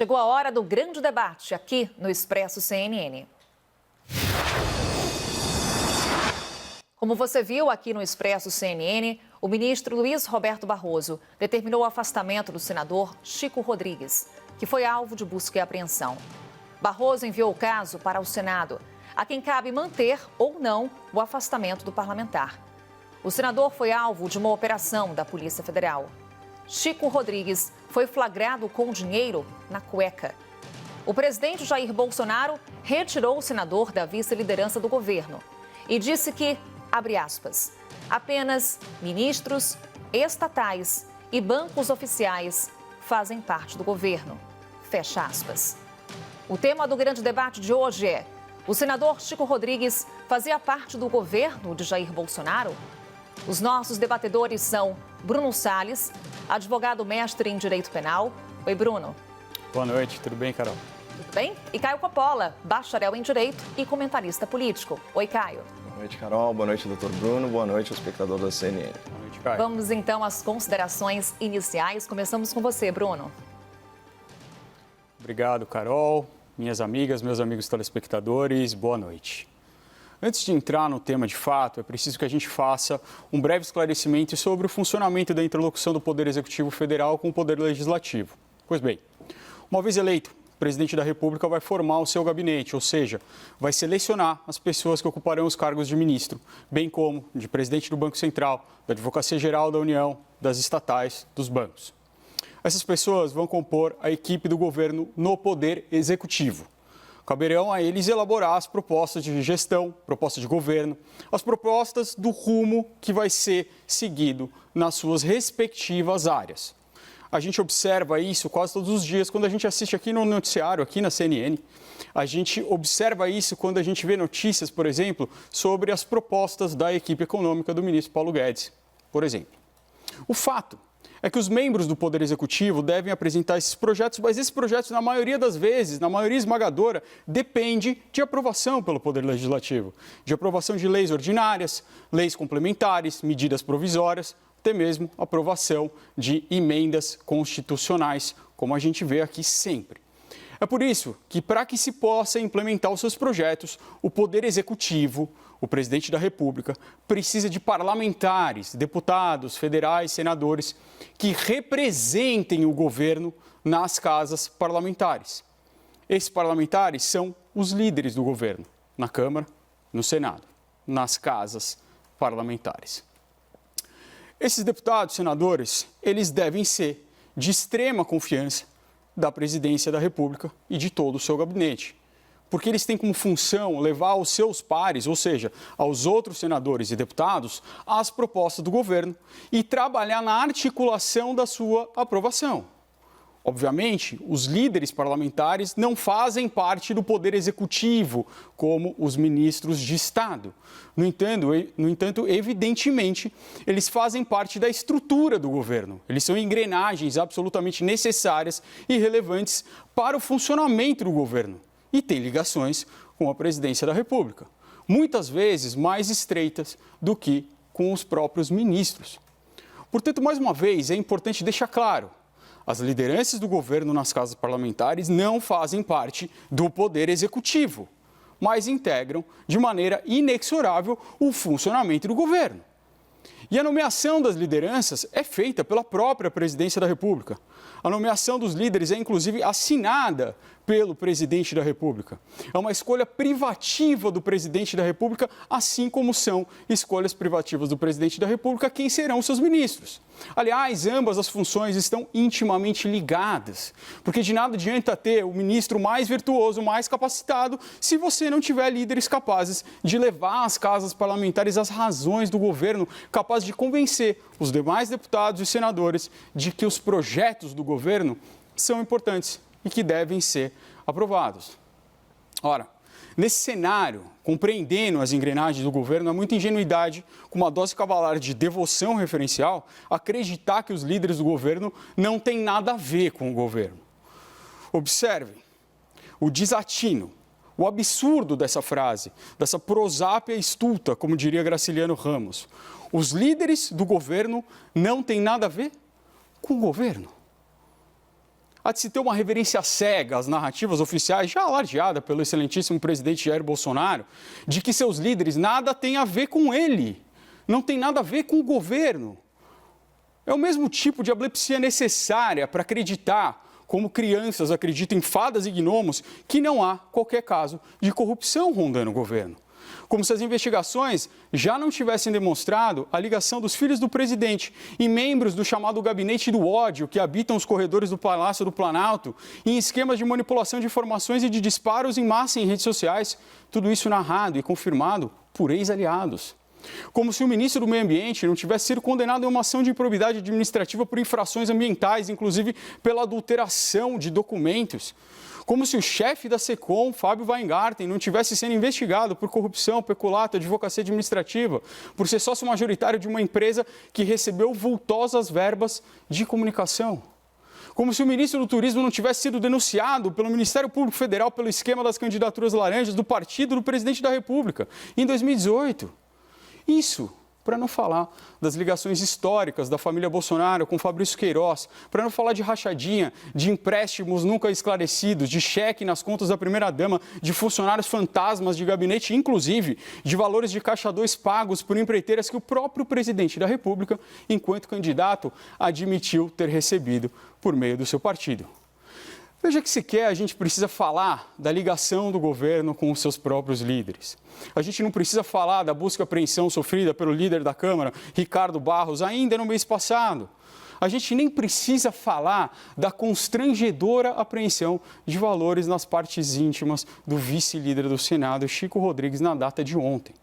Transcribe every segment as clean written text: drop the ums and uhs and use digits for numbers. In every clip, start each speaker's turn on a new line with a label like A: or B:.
A: Chegou a hora do grande debate aqui no Expresso CNN. Como você viu aqui no Expresso CNN, o ministro Luiz Roberto Barroso determinou o afastamento do senador Chico Rodrigues, que foi alvo de busca e apreensão. Barroso enviou o caso para o Senado, a quem cabe manter ou não o afastamento do parlamentar. O senador foi alvo de uma operação da Polícia Federal. Chico Rodrigues foi flagrado com dinheiro na cueca. O presidente Jair Bolsonaro retirou o senador da vice-liderança do governo e disse que, abre aspas, apenas ministros, estatais e bancos oficiais fazem parte do governo, fecha aspas. O tema do grande debate de hoje é: o senador Chico Rodrigues fazia parte do governo de Jair Bolsonaro? Os nossos debatedores são Bruno Salles, advogado mestre em Direito Penal. Oi, Bruno.
B: Boa noite, tudo bem, Carol?
A: Tudo bem? E Caio Coppola, bacharel em Direito e comentarista político. Oi, Caio.
C: Boa noite, Carol. Boa noite, doutor Bruno. Boa noite, espectador da CNN.
B: Boa noite, Caio.
A: Vamos então às considerações iniciais. Começamos com você, Bruno.
B: Obrigado, Carol. Minhas amigas, meus amigos telespectadores, boa noite. Antes de entrar no tema de fato, é preciso que a gente faça um breve esclarecimento sobre o funcionamento da interlocução do Poder Executivo Federal com o Poder Legislativo. Pois bem, uma vez eleito, o presidente da República vai formar o seu gabinete, ou seja, vai selecionar as pessoas que ocuparão os cargos de ministro, bem como de presidente do Banco Central, da Advocacia Geral da União, das estatais, dos bancos. Essas pessoas vão compor a equipe do governo no Poder Executivo. Caberão a eles elaborar as propostas de gestão, propostas de governo, as propostas do rumo que vai ser seguido nas suas respectivas áreas. A gente observa isso quase todos os dias quando a gente assiste aqui no noticiário, aqui na CNN. A gente observa isso quando a gente vê notícias, por exemplo, sobre as propostas da equipe econômica do ministro Paulo Guedes, por exemplo. O fato é que os membros do Poder Executivo devem apresentar esses projetos, mas esses projetos, na maioria das vezes, na maioria esmagadora, depende de aprovação pelo Poder Legislativo, de aprovação de leis ordinárias, leis complementares, medidas provisórias, até mesmo aprovação de emendas constitucionais, como a gente vê aqui sempre. É por isso que, para que se possa implementar os seus projetos, o Poder Executivo, o presidente da República, precisa de parlamentares, deputados, federais, senadores, que representem o governo nas casas parlamentares. Esses parlamentares são os líderes do governo, na Câmara, no Senado, nas casas parlamentares. Esses deputados, senadores, eles devem ser de extrema confiança da presidência da República e de todo o seu gabinete, porque eles têm como função levar aos seus pares, ou seja, aos outros senadores e deputados, as propostas do governo e trabalhar na articulação da sua aprovação. Obviamente, os líderes parlamentares não fazem parte do Poder Executivo, como os ministros de Estado. No entanto, evidentemente, eles fazem parte da estrutura do governo. Eles são engrenagens absolutamente necessárias e relevantes para o funcionamento do governo e têm ligações com a presidência da República, muitas vezes mais estreitas do que com os próprios ministros. Portanto, mais uma vez, é importante deixar claro: as lideranças do governo nas casas parlamentares não fazem parte do Poder Executivo, mas integram de maneira inexorável o funcionamento do governo. E a nomeação das lideranças é feita pela própria presidência da República. A nomeação dos líderes é, inclusive, assinada pelo presidente da República. É uma escolha privativa do presidente da República, assim como são escolhas privativas do presidente da República quem serão seus ministros. Aliás, ambas as funções estão intimamente ligadas, porque de nada adianta ter o ministro mais virtuoso, mais capacitado, se você não tiver líderes capazes de levar às casas parlamentares as razões do governo, capazes de convencer os demais deputados e senadores de que os projetos do governo são importantes e que devem ser aprovados. Ora, nesse cenário, compreendendo as engrenagens do governo, é muita ingenuidade, com uma dose cavalar de devoção referencial, acreditar que os líderes do governo não têm nada a ver com o governo. Observem o desatino, o absurdo dessa frase, dessa prosápia estulta, como diria Graciliano Ramos. Os líderes do governo não têm nada a ver com o governo. Há de se ter uma reverência cega às narrativas oficiais, já alardeada pelo excelentíssimo presidente Jair Bolsonaro, de que seus líderes nada têm a ver com ele, não tem nada a ver com o governo. É o mesmo tipo de ablepsia necessária para acreditar, como crianças acreditam em fadas e gnomos, que não há qualquer caso de corrupção rondando o governo. Como se as investigações já não tivessem demonstrado a ligação dos filhos do presidente e membros do chamado gabinete do ódio que habitam os corredores do Palácio do Planalto em esquemas de manipulação de informações e de disparos em massa em redes sociais, tudo isso narrado e confirmado por ex-aliados. Como se o ministro do Meio Ambiente não tivesse sido condenado em uma ação de improbidade administrativa por infrações ambientais, inclusive pela adulteração de documentos. Como se o chefe da SECOM, Fábio Weingarten, não tivesse sendo investigado por corrupção, peculato, advocacia administrativa, por ser sócio majoritário de uma empresa que recebeu vultosas verbas de comunicação. Como se o ministro do Turismo não tivesse sido denunciado pelo Ministério Público Federal pelo esquema das candidaturas laranjas do partido do presidente da República, em 2018. Isso, para não falar das ligações históricas da família Bolsonaro com Fabrício Queiroz, para não falar de rachadinha, de empréstimos nunca esclarecidos, de cheque nas contas da primeira-dama, de funcionários fantasmas de gabinete, inclusive de valores de caixa 2 pagos por empreiteiras que o próprio presidente da República, enquanto candidato, admitiu ter recebido por meio do seu partido. Veja que sequer a gente precisa falar da ligação do governo com os seus próprios líderes. A gente não precisa falar da busca e apreensão sofrida pelo líder da Câmara, Ricardo Barros, ainda no mês passado. A gente nem precisa falar da constrangedora apreensão de valores nas partes íntimas do vice-líder do Senado, Chico Rodrigues, na data de ontem.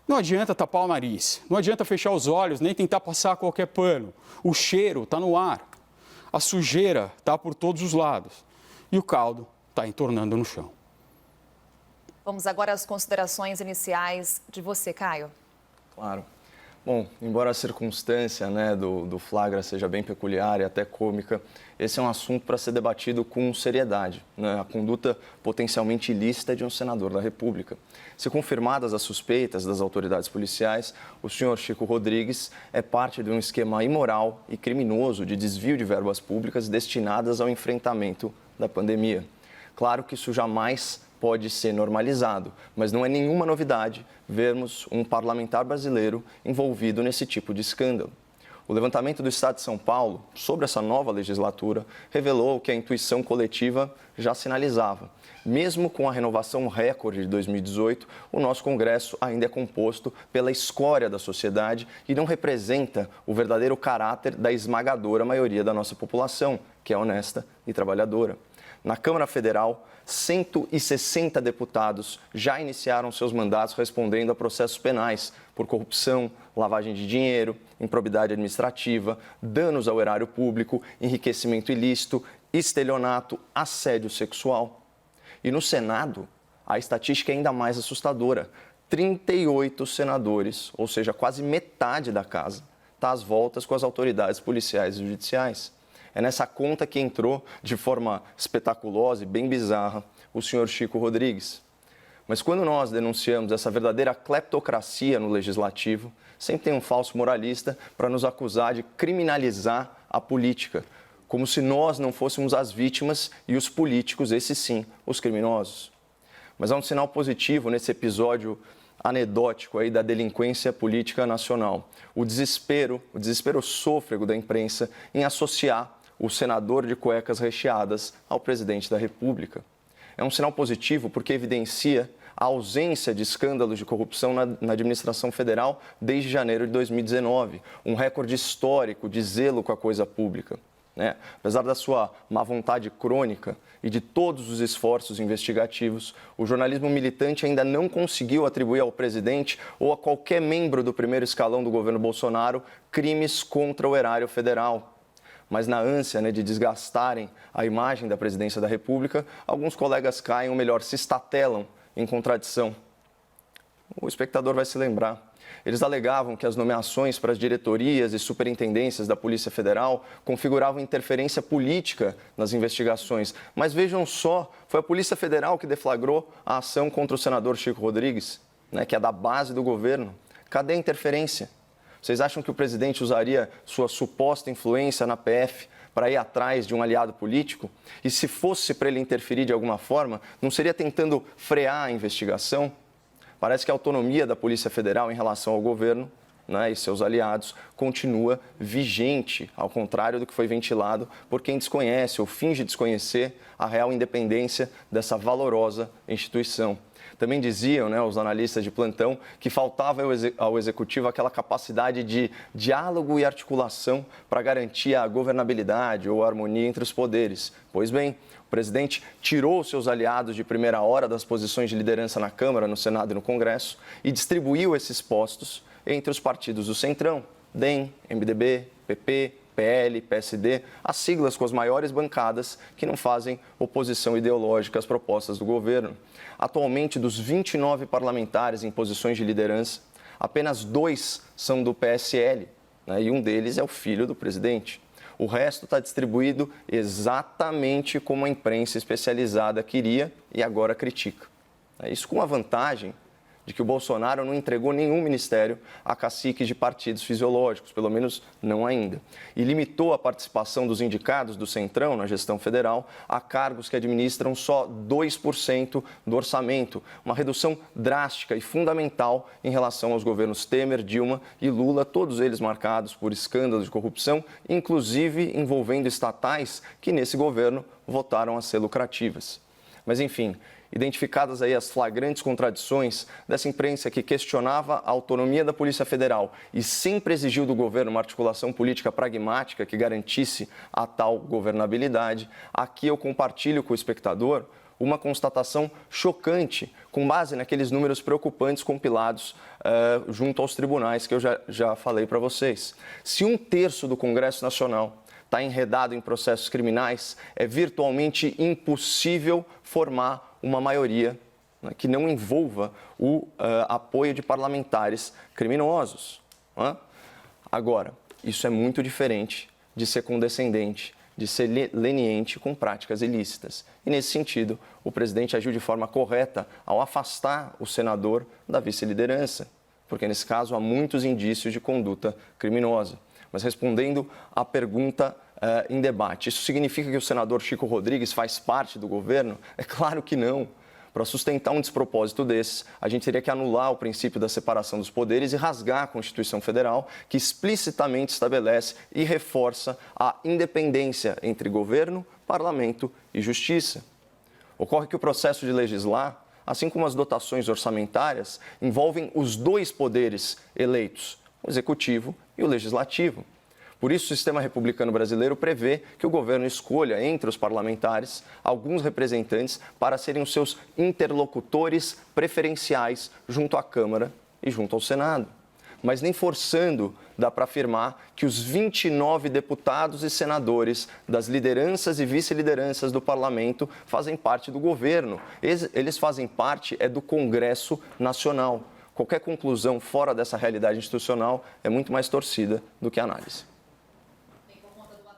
B: Não adianta tapar o nariz, não adianta fechar os olhos, nem tentar passar qualquer pano. O cheiro está no ar. A sujeira está por todos os lados e o caldo está entornando no chão.
A: Vamos agora às considerações iniciais de você, Caio.
C: Claro. Bom, embora a circunstância do flagra seja bem peculiar e até cômica, esse é um assunto para ser debatido com seriedade. A conduta potencialmente ilícita de um senador da República. Se confirmadas as suspeitas das autoridades policiais, o senhor Chico Rodrigues é parte de um esquema imoral e criminoso de desvio de verbas públicas destinadas ao enfrentamento da pandemia. Claro que isso jamais pode ser normalizado, mas não é nenhuma novidade vermos um parlamentar brasileiro envolvido nesse tipo de escândalo. O levantamento do Estado de São Paulo sobre essa nova legislatura revelou que a intuição coletiva já sinalizava. Mesmo com a renovação recorde de 2018, o nosso Congresso ainda é composto pela escória da sociedade e não representa o verdadeiro caráter da esmagadora maioria da nossa população, que é honesta e trabalhadora. Na Câmara Federal, 160 deputados já iniciaram seus mandatos respondendo a processos penais por corrupção, lavagem de dinheiro, improbidade administrativa, danos ao erário público, enriquecimento ilícito, estelionato, assédio sexual. E no Senado, a estatística é ainda mais assustadora. 38 senadores, ou seja, quase metade da casa, está às voltas com as autoridades policiais e judiciais. É nessa conta que entrou, de forma espetaculosa e bem bizarra, o senhor Chico Rodrigues. Mas quando nós denunciamos essa verdadeira cleptocracia no Legislativo, sempre tem um falso moralista para nos acusar de criminalizar a política, como se nós não fôssemos as vítimas e os políticos, esses sim, os criminosos. Mas há um sinal positivo nesse episódio anedótico aí da delinquência política nacional. O desespero sôfrego da imprensa em associar o senador de cuecas recheadas ao presidente da República. É um sinal positivo porque evidencia a ausência de escândalos de corrupção na administração federal desde janeiro de 2019, um recorde histórico de zelo com a coisa pública. Apesar da sua má vontade crônica e de todos os esforços investigativos, o jornalismo militante ainda não conseguiu atribuir ao presidente ou a qualquer membro do primeiro escalão do governo Bolsonaro crimes contra o erário federal. Mas na ânsia de desgastarem a imagem da presidência da República, alguns colegas caem, ou melhor, se estatelam em contradição. O espectador vai se lembrar. Eles alegavam que as nomeações para as diretorias e superintendências da Polícia Federal configuravam interferência política nas investigações. Mas vejam só, foi a Polícia Federal que deflagrou a ação contra o senador Chico Rodrigues, que é da base do governo. Cadê a interferência? Vocês acham que o presidente usaria sua suposta influência na PF para ir atrás de um aliado político? E se fosse para ele interferir de alguma forma, não seria tentando frear a investigação? Parece que a autonomia da Polícia Federal em relação ao governo, né, e seus aliados continua vigente, ao contrário do que foi ventilado por quem desconhece ou finge desconhecer a real independência dessa valorosa instituição. Também diziam, né, os analistas de plantão, que faltava ao Executivo aquela capacidade de diálogo e articulação para garantir a governabilidade ou a harmonia entre os poderes. Pois bem, o presidente tirou seus aliados de primeira hora das posições de liderança na Câmara, no Senado e no Congresso e distribuiu esses postos entre os partidos do Centrão, DEM, MDB, PP, PL, PSD, as siglas com as maiores bancadas que não fazem oposição ideológica às propostas do governo. Atualmente, dos 29 parlamentares em posições de liderança, apenas 2 são do PSL, né, e um deles é o filho do presidente. O resto está distribuído exatamente como a imprensa especializada queria e agora critica. Isso com a vantagem de que o Bolsonaro não entregou nenhum ministério a caciques de partidos fisiológicos, pelo menos não ainda, e limitou a participação dos indicados do Centrão na gestão federal a cargos que administram só 2% do orçamento, uma redução drástica e fundamental em relação aos governos Temer, Dilma e Lula, todos eles marcados por escândalos de corrupção, inclusive envolvendo estatais que nesse governo votaram a ser lucrativas. Mas, enfim, identificadas aí as flagrantes contradições dessa imprensa que questionava a autonomia da Polícia Federal e sempre exigiu do governo uma articulação política pragmática que garantisse a tal governabilidade, aqui eu compartilho com o espectador uma constatação chocante, com base naqueles números preocupantes compilados junto aos tribunais que eu já falei para vocês. Se 1/3 do Congresso Nacional está enredado em processos criminais, é virtualmente impossível formar uma maioria, né, que não envolva o apoio de parlamentares criminosos. Né? Agora, isso é muito diferente de ser condescendente, de ser leniente com práticas ilícitas. E, nesse sentido, o presidente agiu de forma correta ao afastar o senador da vice-liderança, porque, nesse caso, há muitos indícios de conduta criminosa. Mas, respondendo à pergunta em debate, isso significa que o senador Chico Rodrigues faz parte do governo? É claro que não. Para sustentar um despropósito desses, a gente teria que anular o princípio da separação dos poderes e rasgar a Constituição Federal, que explicitamente estabelece e reforça a independência entre governo, parlamento e justiça. Ocorre que o processo de legislar, assim como as dotações orçamentárias, envolvem os 2 poderes eleitos, o executivo e o legislativo. Por isso, o sistema republicano brasileiro prevê que o governo escolha entre os parlamentares alguns representantes para serem os seus interlocutores preferenciais junto à Câmara e junto ao Senado. Mas nem forçando dá para afirmar que os 29 deputados e senadores das lideranças e vice-lideranças do parlamento fazem parte do governo. Eles fazem parte do Congresso Nacional. Qualquer conclusão fora dessa realidade institucional é muito mais torcida do que análise.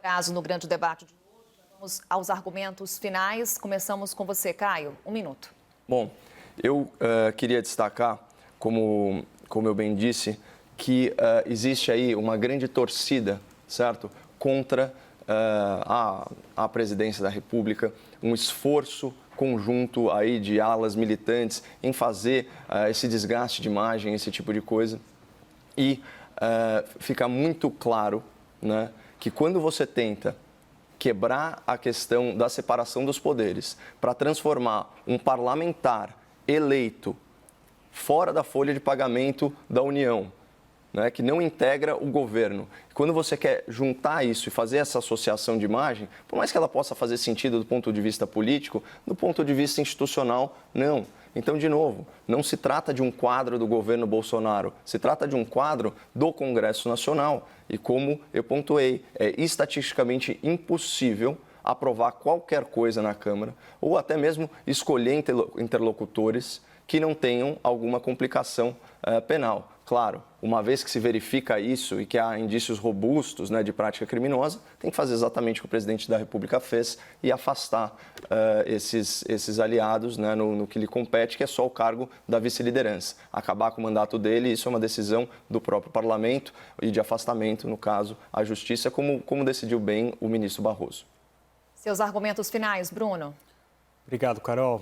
A: Caso no grande debate de hoje, vamos aos argumentos finais. Começamos com você, Caio. 1 minuto.
C: Bom, eu queria destacar, como eu bem disse, que existe aí uma grande torcida, certo, contra a presidência da República, um esforço conjunto aí de alas militantes em fazer esse desgaste de imagem, esse tipo de coisa. E fica muito claro, né, que quando você tenta quebrar a questão da separação dos poderes para transformar um parlamentar eleito fora da folha de pagamento da União, né, que não integra o governo, quando você quer juntar isso e fazer essa associação de imagem, por mais que ela possa fazer sentido do ponto de vista político, do ponto de vista institucional, não. Então, de novo, não se trata de um quadro do governo Bolsonaro, se trata de um quadro do Congresso Nacional. E como eu pontuei, é estatisticamente impossível aprovar qualquer coisa na Câmara ou até mesmo escolher interlocutores que não tenham alguma complicação penal. Claro, uma vez que se verifica isso e que há indícios robustos, né, de prática criminosa, tem que fazer exatamente o que o presidente da República fez e afastar esses aliados, né, no que lhe compete, que é só o cargo da vice-liderança. Acabar com o mandato dele, isso é uma decisão do próprio parlamento e de afastamento, no caso, à justiça, como decidiu bem o ministro Barroso.
A: Seus argumentos finais, Bruno.
B: Obrigado, Carol.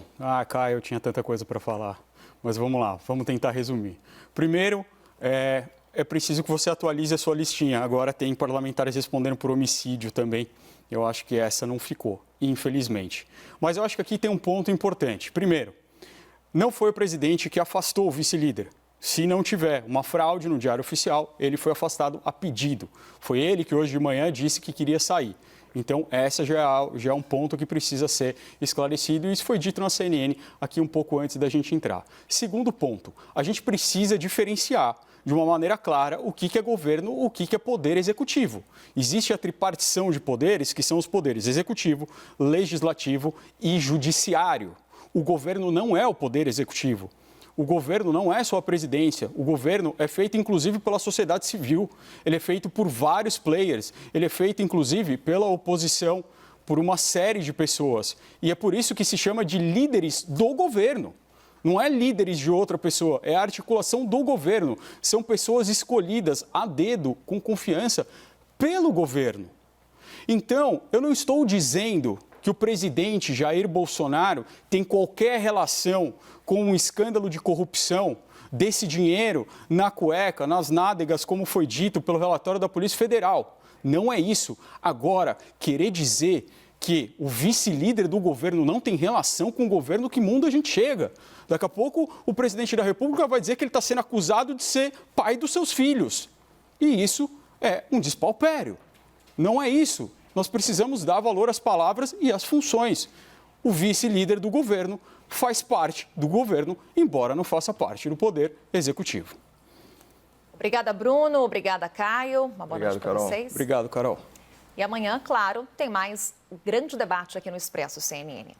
B: Caio, eu tinha tanta coisa para falar. Mas vamos lá, vamos tentar resumir. Primeiro, é preciso que você atualize a sua listinha. Agora tem parlamentares respondendo por homicídio também. Eu acho que essa não ficou, infelizmente. Mas eu acho que aqui tem um ponto importante. Primeiro, não foi o presidente que afastou o vice-líder. Se não tiver uma fraude no Diário Oficial, ele foi afastado a pedido. Foi ele que hoje de manhã disse que queria sair. Então, essa já é um ponto que precisa ser esclarecido e isso foi dito na CNN aqui um pouco antes da gente entrar. Segundo ponto, a gente precisa diferenciar de uma maneira clara o que é governo, o que é poder executivo. Existe a tripartição de poderes, que são os poderes executivo, legislativo e judiciário. O governo não é o poder executivo. O governo não é só a presidência, o governo é feito inclusive pela sociedade civil, ele é feito por vários players, ele é feito inclusive pela oposição, por uma série de pessoas. E é por isso que se chama de líderes do governo. Não é líderes de outra pessoa, é a articulação do governo. São pessoas escolhidas a dedo, com confiança, pelo governo. Então, eu não estou dizendo que o presidente Jair Bolsonaro tem qualquer relação com um escândalo de corrupção desse dinheiro na cueca, nas nádegas, como foi dito pelo relatório da Polícia Federal. Não é isso. Agora, querer dizer que o vice-líder do governo não tem relação com o governo, que mundo a gente chega. Daqui a pouco, o presidente da República vai dizer que ele está sendo acusado de ser pai dos seus filhos. E isso é um despautério. Não é isso. Nós precisamos dar valor às palavras e às funções. O vice-líder do governo faz parte do governo, embora não faça parte do poder executivo.
A: Obrigada, Bruno. Obrigada, Caio. Uma boa noite para vocês.
B: Obrigado, Carol.
A: E amanhã, claro, tem mais grande debate aqui no Expresso CNN.